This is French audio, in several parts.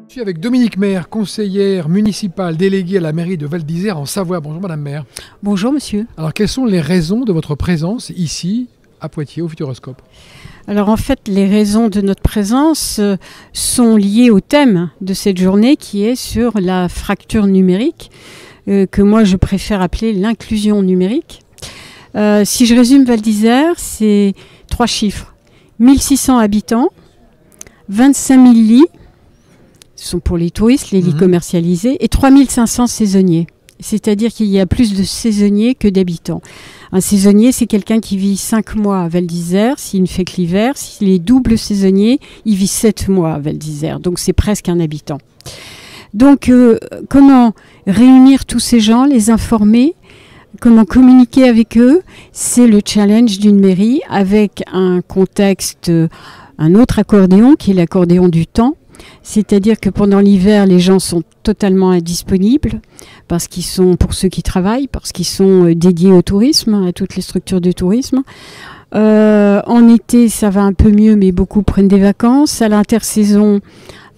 Je suis avec Dominique Maire, conseillère municipale déléguée à la mairie de Val d'Isère en Savoie. Bonjour Madame Maire. Bonjour monsieur. Alors quelles sont les raisons de votre présence ici à Poitiers au Futuroscope? Alors en fait les raisons de notre présence sont liées au thème de cette journée qui est sur la fracture numérique que moi je préfère appeler l'inclusion numérique. Si je résume Val d'Isère, c'est 3 chiffres. 1600 habitants, 25 000 lits. Ce sont pour les touristes, les lits commercialisés, et 3500 saisonniers. C'est-à-dire qu'il y a plus de saisonniers que d'habitants. Un saisonnier, c'est quelqu'un qui vit 5 mois à Val d'Isère, s'il ne fait que l'hiver. S'il est double saisonnier, il vit 7 mois à Val d'Isère. Donc c'est presque un habitant. Donc comment réunir tous ces gens, les informer, comment communiquer avec eux, c'est le challenge d'une mairie avec un contexte, un autre accordéon qui est l'accordéon du temps. C'est-à-dire que pendant l'hiver, les gens sont totalement indisponibles parce qu'ils sont, pour ceux qui travaillent, parce qu'ils sont dédiés au tourisme, à toutes les structures de tourisme. En été, ça va un peu mieux, mais beaucoup prennent des vacances. À l'intersaison,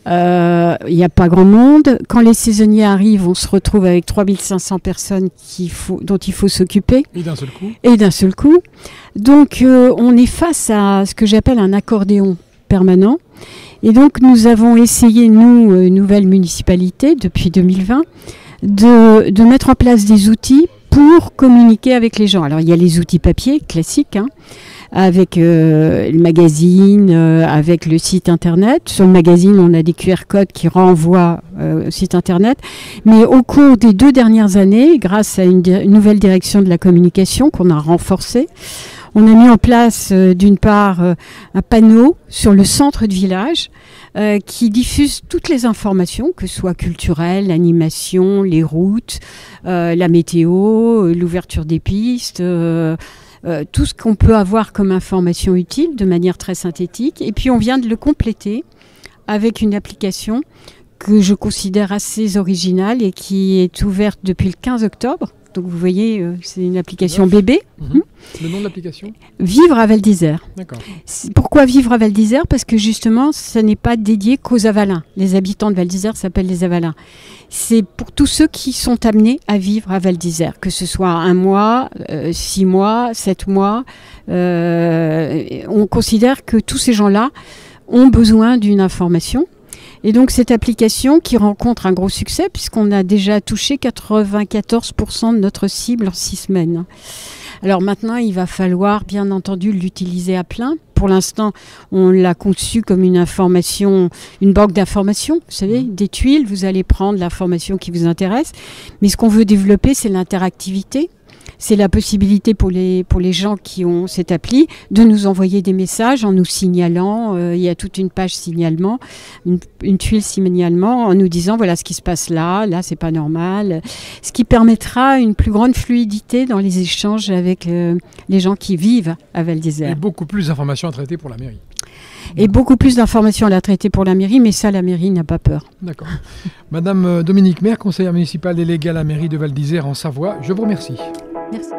il n'y a pas grand monde. Quand les saisonniers arrivent, on se retrouve avec 3500 personnes dont il faut s'occuper. Et d'un seul coup. Et d'un seul coup. Donc, on est face à ce que j'appelle un accordéon permanent. Et donc, nous avons essayé, nous, nouvelle municipalité, depuis 2020, de mettre en place des outils pour communiquer avec les gens. Alors, il y a les outils papier classiques, avec le magazine, avec le site internet. Sur le magazine, on a des QR codes qui renvoient au site internet. Mais au cours des 2 dernières années, grâce à une nouvelle direction de la communication qu'on a renforcée, on a mis en place d'une part un panneau sur le centre de village qui diffuse toutes les informations, que ce soit culturelles, l'animation, les routes, la météo, l'ouverture des pistes, tout ce qu'on peut avoir comme information utile de manière très synthétique. Et puis on vient de le compléter avec une application que je considère assez originale et qui est ouverte depuis le 15 octobre. Donc vous voyez, c'est une application bébé. Le nom de l'application ? Vivre à Val d'Isère. D'accord. Pourquoi Vivre à Val d'Isère ? Parce que justement, ça n'est pas dédié qu'aux Avalins. Les habitants de Val d'Isère s'appellent les Avalins. C'est pour tous ceux qui sont amenés à vivre à Val d'Isère, que ce soit 1 mois, 6 mois, 7 mois. On considère que tous ces gens-là ont besoin d'une information. Et donc cette application qui rencontre un gros succès puisqu'on a déjà touché 94% de notre cible en 6 semaines. Alors maintenant, il va falloir bien entendu l'utiliser à plein. Pour l'instant, on l'a conçu comme une information, une banque d'informations, vous savez, des tuiles. Vous allez prendre l'information qui vous intéresse. Mais ce qu'on veut développer, c'est l'interactivité. C'est la possibilité pour les gens qui ont cette appli de nous envoyer des messages en nous signalant. Il y a toute une page signalement, une tuile signalement en nous disant voilà ce qui se passe là c'est pas normal. Ce qui permettra une plus grande fluidité dans les échanges avec les gens qui vivent à Val d'Isère. Et beaucoup plus d'informations à traiter pour la mairie. Et beaucoup plus d'informations à traiter pour la mairie, mais ça, la mairie n'a pas peur. D'accord. Madame Dominique Maire, conseillère municipale déléguée à la mairie de Val d'Isère en Savoie, je vous remercie. Merci.